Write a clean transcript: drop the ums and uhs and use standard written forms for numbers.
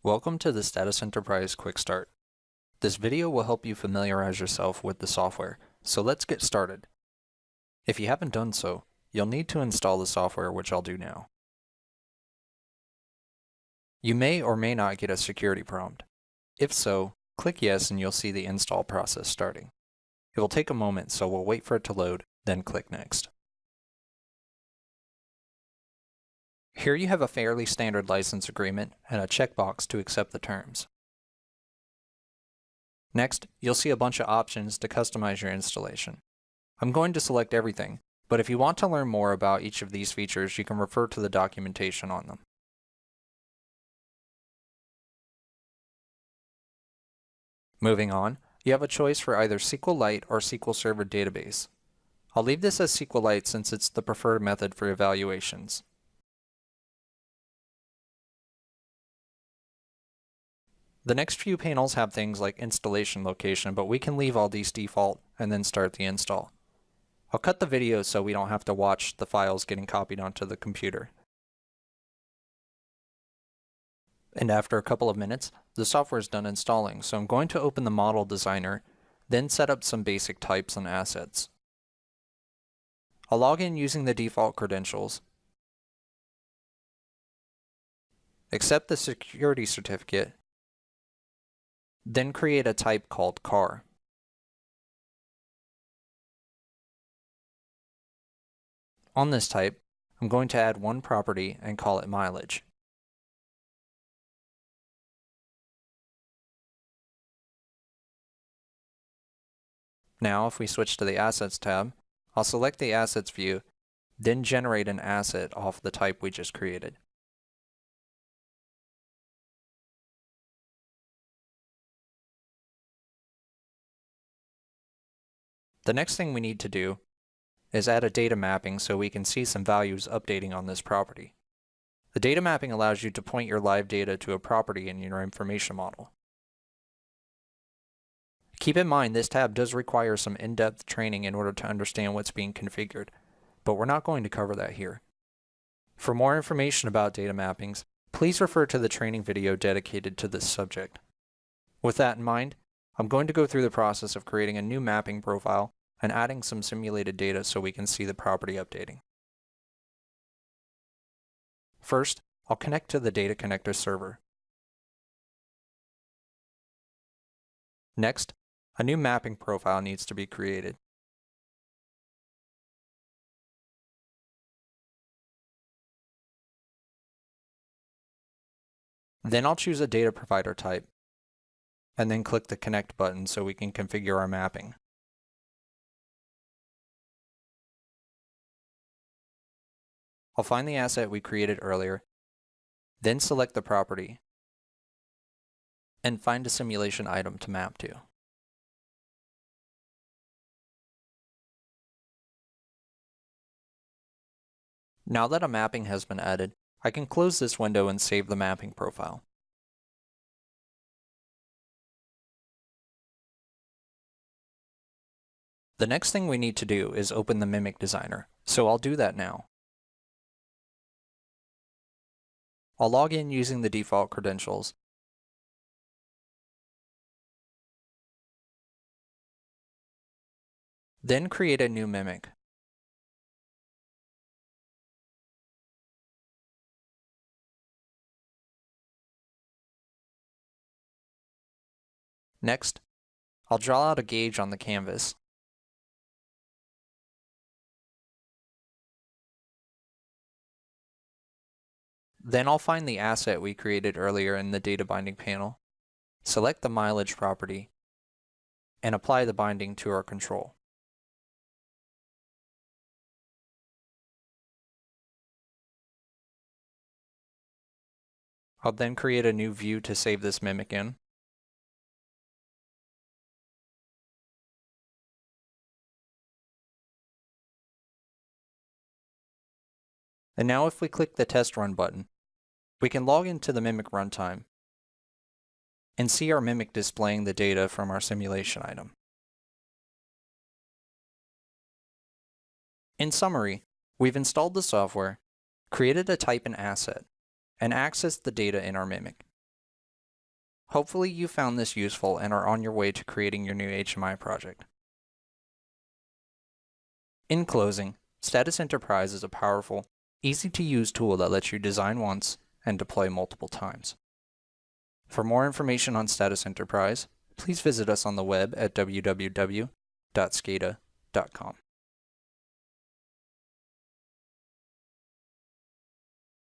Welcome to the Status Enterprise Quickstart. This video will help you familiarize yourself with the software, so let's get started. If you haven't done so, you'll need to install the software, which I'll do now. You may or may not get a security prompt. If so, click Yes and you'll see the install process starting. It will take a moment, so we'll wait for it to load, then click Next. Here you have a fairly standard license agreement and a checkbox to accept the terms. Next, you'll see a bunch of options to customize your installation. I'm going to select everything, but if you want to learn more about each of these features, you can refer to the documentation on them. Moving on, you have a choice for either SQLite or SQL Server Database. I'll leave this as SQLite since it's the preferred method for evaluations. The next few panels have things like installation location, but we can leave all these default and then start the install. I'll cut the video so we don't have to watch the files getting copied onto the computer. And after a couple of minutes, the software is done installing, so I'm going to open the model designer, then set up some basic types and assets. I'll log in using the default credentials, accept the security certificate, then create a type called car. On this type, I'm going to add one property and call it mileage. Now, if we switch to the Assets tab, I'll select the Assets view, then generate an asset off the type we just created. The next thing we need to do is add a data mapping so we can see some values updating on this property. The data mapping allows you to point your live data to a property in your information model. Keep in mind this tab does require some in-depth training in order to understand what's being configured, but we're not going to cover that here. For more information about data mappings, please refer to the training video dedicated to this subject. With that in mind, I'm going to go through the process of creating a new mapping profile and adding some simulated data so we can see the property updating. First, I'll connect to the Data Connector server. Next, a new mapping profile needs to be created. Then I'll choose a data provider type, and then click the Connect button so we can configure our mapping. I'll find the asset we created earlier, then select the property, and find a simulation item to map to. Now that a mapping has been added, I can close this window and save the mapping profile. The next thing we need to do is open the Mimic Designer, so I'll do that now. I'll log in using the default credentials, then create a new Mimic. Next, I'll draw out a gauge on the canvas. Then I'll find the asset we created earlier in the data binding panel, select the mileage property, and apply the binding to our control. I'll then create a new view to save this mimic in. And now if we click the Test Run button, we can log into the Mimic runtime and see our Mimic displaying the data from our simulation item. In summary, we've installed the software, created a type and asset, and accessed the data in our Mimic. Hopefully you found this useful and are on your way to creating your new HMI project. In closing, Status Enterprise is a powerful, easy-to-use tool that lets you design once and deploy multiple times. For more information on Status Enterprise, please visit us on the web at www.scada.com.